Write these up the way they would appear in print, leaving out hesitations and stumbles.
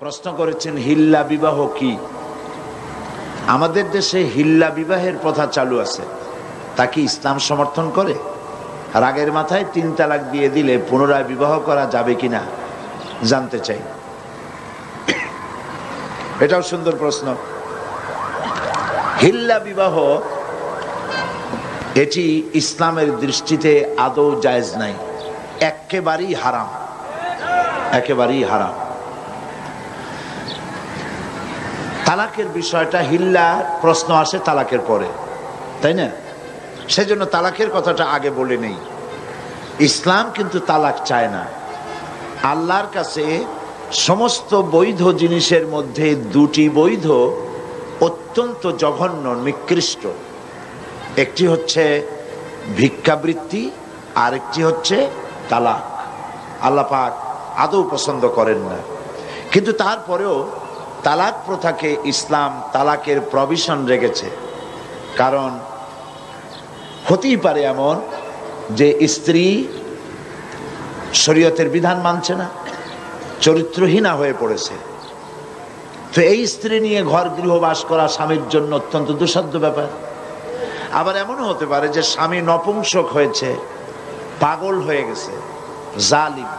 প্রশ্ন করেছেন হিল্লা বিবাহ কি? আমাদের দেশে হিল্লা বিবাহের প্রথা চালু আছে, তা কি ইসলাম সমর্থন করে? রাগের মাথায় 3 তালাক দিয়ে দিলে পুনরায় বিবাহ করা যাবে কিনা জানতে চাই। এটাও সুন্দর প্রশ্ন। হিল্লা বিবাহ এটি ইসলামের দৃষ্টিতে আদৌ জায়েজ নাই, একেবারেই হারাম, একেবারেই হারাম। তালাকের বিষয়টা, হিল্লা প্রশ্ন আসে তালাকের পরে, তাই না? সেজন্য তালাকের কথাটা আগে বলে নেই। ইসলাম কিন্তু তালাক চায় না। আল্লাহর কাছে সমস্ত বৈধ জিনিসের মধ্যে 2টি বৈধ অত্যন্ত জঘন্য, নিকৃষ্ট। একটি হচ্ছে ভিক্ষাবৃত্তি, আর একটি হচ্ছে তালাক। আল্লাহ পাক আদৌ পছন্দ করেন না। কিন্তু তারপরেও তালাক প্রথাকে ইসলাম তালাকের প্রভিশন রেখেছে। কারণ হতেই পারে এমন যে স্ত্রী শরীয়তের বিধান মানছে না, চরিত্রহীনা হয়ে পড়েছে। তো এই স্ত্রী নিয়ে ঘর গৃহবাস করা স্বামীর জন্য অত্যন্ত দুঃসাধ্য ব্যাপার। আবার এমনও হতে পারে যে স্বামী নপুংসক হয়েছে, পাগল হয়ে গেছে, জালিম।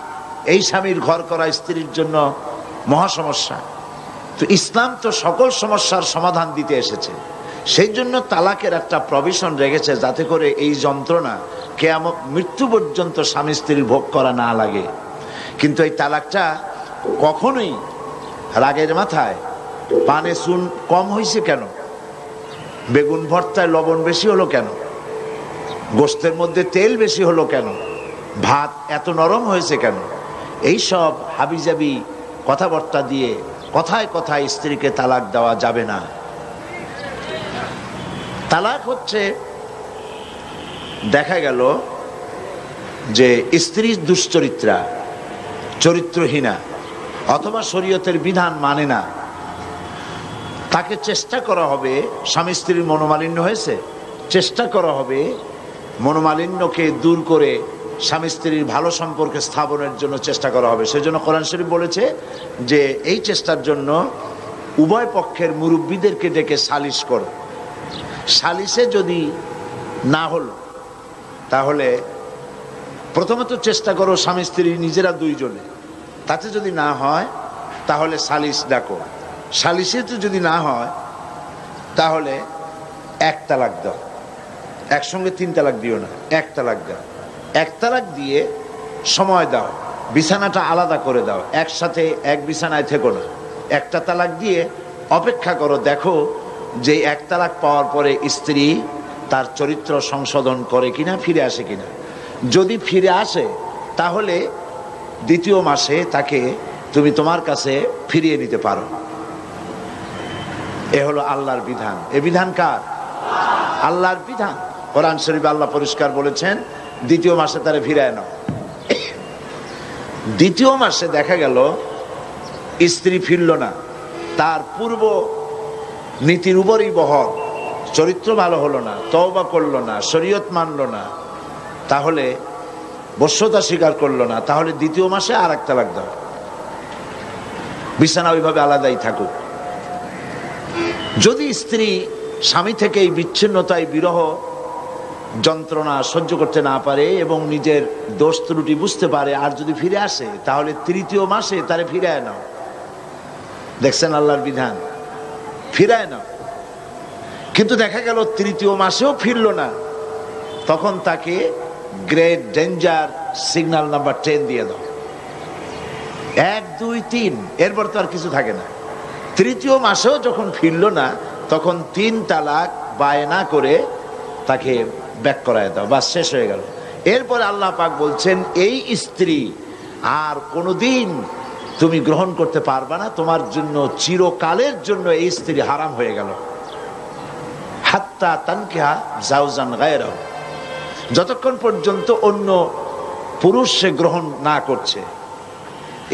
এই স্বামীর ঘর করা স্ত্রীর জন্য মহা সমস্যা। তো ইসলাম তো সকল সমস্যার সমাধান দিতে এসেছে, সেই জন্য তালাকের একটা প্রভিশন রেখেছে, যাতে করে এই যন্ত্রণা কিয়ামত মৃত্যু পর্যন্ত স্বামী স্ত্রীর ভোগ করা না লাগে। কিন্তু এই তালাকটা কখনোই রাগের মাথায় পানে চুন কম হয়েছে কেন, বেগুন ভর্তায় লবণ বেশি হলো কেন, গোশতের মধ্যে তেল বেশি হলো কেন, ভাত এত নরম হয়েছে কেন, এই সব হাবিজাবি কথাবার্তা দিয়ে কথায় কথায় স্ত্রীকে তালাক দেওয়া যাবে না। তালাক হচ্ছে, দেখা গেল যে স্ত্রী দুশ্চরিত্রা, চরিত্রহীনা, অথবা শরীয়তের বিধান মানে না, তাকে চেষ্টা করা হবে, স্বামী স্ত্রীর মনোমালিন্য হয়েছে, চেষ্টা করা হবে মনোমালিন্যকে দূর করে স্বামী স্ত্রীর ভালো সম্পর্কে স্থাপনের জন্য চেষ্টা করা হবে। সেজন্য কোরআন শরীফ বলেছে যে এই চেষ্টার জন্য উভয় পক্ষের মুরব্বীদেরকে ডেকে সালিশ করো। সালিশে যদি না হলো, তাহলে প্রথমত চেষ্টা করো স্বামী স্ত্রী নিজেরা 2 জনে, তাতে যদি না হয় তাহলে সালিশ ডাকো। সালিশে তো যদি না হয় তাহলে 1 তালাক দাও। একসঙ্গে 3 তালাক দিও না, 1 তালাক দাও। 1 তালাক দিয়ে সময় দাও, বিছানাটা আলাদা করে দাও, একসাথে এক বিছানায় থেকো না। 1টা তালাক দিয়ে অপেক্ষা করো, দেখো যে 1 তালাক পাওয়ার পরে স্ত্রী তার চরিত্র সংশোধন করে কিনা, ফিরে আসে কিনা। যদি ফিরে আসে তাহলে 2য় মাসে তাকে তুমি তোমার কাছে ফিরিয়ে নিতে পারো। এ হলো আল্লাহর বিধান। এ বিধান কার? আল্লাহর বিধান। কোরআন শরীফে আল্লাহ পরিষ্কার বলেছেন 2য় মাসে তারে ফিরায় নাও। 2য় মাসে দেখা গেল স্ত্রী ফিরল না, তার পূর্ব নীতির উপরই বহর, চরিত্র ভালো হলো না, তওবা করলো না, শরীয়ত মানলো না, তাহলে বশ্যতা স্বীকার করলো না, তাহলে 2য় মাসে আর 1 তালাক দাও, বিছানা ওইভাবে আলাদাই থাকুক। যদি স্ত্রী স্বামী থেকে এই বিচ্ছিন্নতায়, বিরহ যন্ত্রণা সহ্য করতে না পারে এবং নিজের দোষ ত্রুটি বুঝতে পারে, আর যদি ফিরে আসে, তাহলে 3য় মাসে তারে ফিরায় নাও। দেখছেন আল্লাহর বিধান, ফিরায় নাও। কিন্তু দেখা গেল 3য় মাসেও ফিরল না, তখন তাকে গ্রেট ডেঞ্জার সিগন্যাল নাম্বার 10 দিয়ে দাও। 1, 2, 3, এরপর তো আর কিছু থাকে না। 3য় মাসেও যখন ফিরল না, তখন 3 তালাক বায়না করে তাকে ব্যাক করায় দাও, বাস শেষ হয়ে গেল। এরপরে আল্লাহ পাক বলছেন এই স্ত্রী আর কোনোদিন তুমি গ্রহণ করতে পারবা না, তোমার জন্য চিরকালের জন্য এই স্ত্রী হারাম হয়ে গেল। হাত্তা তানকিহা জাওজান গায়রাহু, যতক্ষণ পর্যন্ত অন্য পুরুষ সে গ্রহণ না করছে।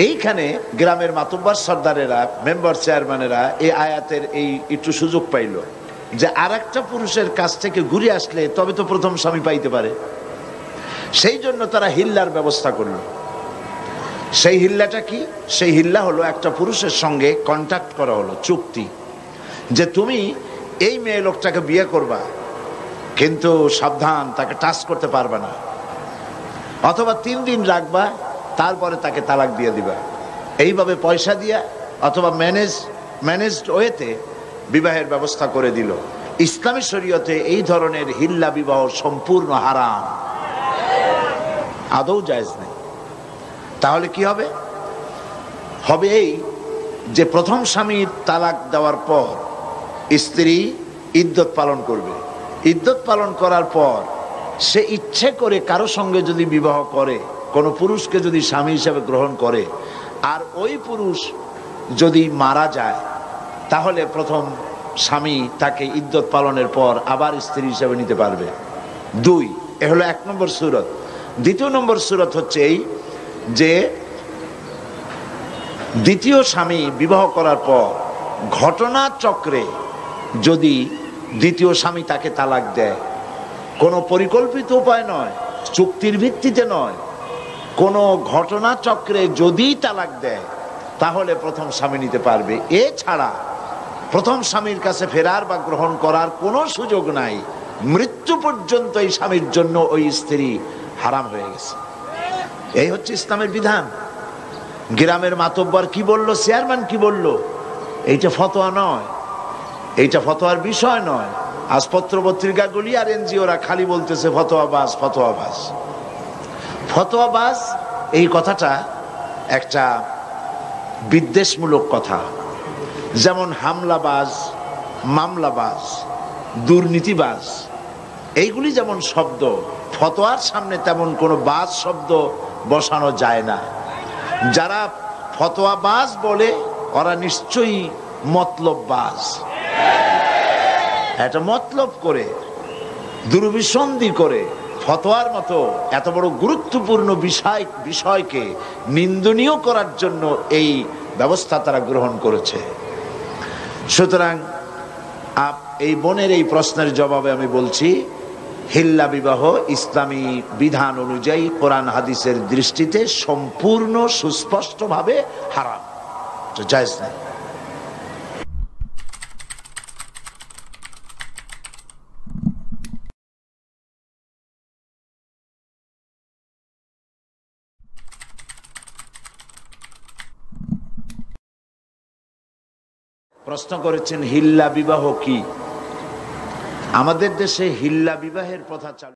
এইখানে গ্রামের মাতব্বর সর্দারেরা, মেম্বার চেয়ারম্যানেরা এই আয়াতের এই একটু সুযোগ পাইল যে আর একটা পুরুষের কাছ থেকে ঘুরে আসলে তবে তো প্রথম স্বামী পাইতে পারে। সেই জন্য তারা হিল্লার ব্যবস্থা করল। সেই হিল্লাটা কি? সেই হিল্লা হলো একটা পুরুষের সঙ্গে কন্ট্যাক্ট করা হলো, চুক্তি, যে তুমি এই মেয়ে লোকটাকে বিয়ে করবা, কিন্তু সাবধান, তাকে টাচ করতে পারবে না, অথবা 3 দিন রাখবা, তারপরে তাকে তালাক দিয়ে দিবা। এইভাবে পয়সা দিয়া অথবা ম্যানেজড ওয়েতে বিবাহের ব্যবস্থা করে দিল। ইসলামী শরীয়তে এই ধরনের হিল্লা বিবাহ সম্পূর্ণ হারাম, আদৌ জায়েজ নেই। তাহলে কি হবে? হবে এই যে প্রথম স্বামীর তালাক দেওয়ার পর স্ত্রী ইদ্যত পালন করবে। ইদ্যত পালন করার পর সে ইচ্ছে করে কারো সঙ্গে যদি বিবাহ করে, কোনো পুরুষকে যদি স্বামী হিসেবে গ্রহণ করে, আর ওই পুরুষ যদি মারা যায়, তাহলে প্রথম স্বামী তাকে ইদ্যত পালনের পর আবার স্ত্রী হিসেবে নিতে পারবে। 2, এ হলো 1 নম্বর সূরত। 2 নম্বর সূরত হচ্ছে এই যে দ্বিতীয় স্বামী বিবাহ করার পর ঘটনা চক্রে যদি দ্বিতীয় স্বামী তাকে তালাক দেয়, কোনো পরিকল্পিত উপায় নয়, চুক্তির ভিত্তিতে নয়, কোনো ঘটনা চক্রে যদি তালাক দেয়, তাহলে প্রথম স্বামী নিতে পারবে। এছাড়া প্রথম স্বামীর কাছে ফেরার বা গ্রহণ করার কোনো সুযোগ নাই। মৃত্যু পর্যন্ত এই স্বামীর জন্য ওই স্ত্রী হারাম হয়ে গেছে। এই হচ্ছে ইসলামের বিধান। গ্রামের মাতব্বর কি বলল, চেয়ারম্যান কি বলল, এইটা ফতোয়া নয়, এইটা ফতোয়ার বিষয় নয়। আজ পত্র পত্রিকাগুলি আর এনজিওরা খালি বলতেছে ফতোয়াবাজ ফতোয়াবাজ ফতোয়াবাজ। এই কথাটা একটা বিদ্বেষমূলক কথা। যেমন হামলাবাজ, মামলাবাজ, দুর্নীতিবাজ, এইগুলি যেমন শব্দ, ফতোয়ার সামনে তেমন কোনো বাজ শব্দ বসানো যায় না। যারা ফতোয়াবাজ বলে ওরা নিশ্চয়ই মতলববাজ। এটা মতলব করে, দুর্বিসন্ধি করে ফতোয়ার মতো এত বড় গুরুত্বপূর্ণ বিষয়কে নিন্দনীয় করার জন্য এই ব্যবস্থা তারা গ্রহণ করেছে। সুতরাং এই বোনের এই প্রশ্নের জবাবে আমি বলছি, হিল্লা বিবাহ ইসলামী বিধান অনুযায়ী কোরআন হাদিসের দৃষ্টিতে সম্পূর্ণ সুস্পষ্টভাবে হারাম, জায়েজ নেই। প্রশ্ন করেছেন হিল্লা বিবাহ কি? আমাদের দেশে হিল্লা বিবাহের প্রথা চালু।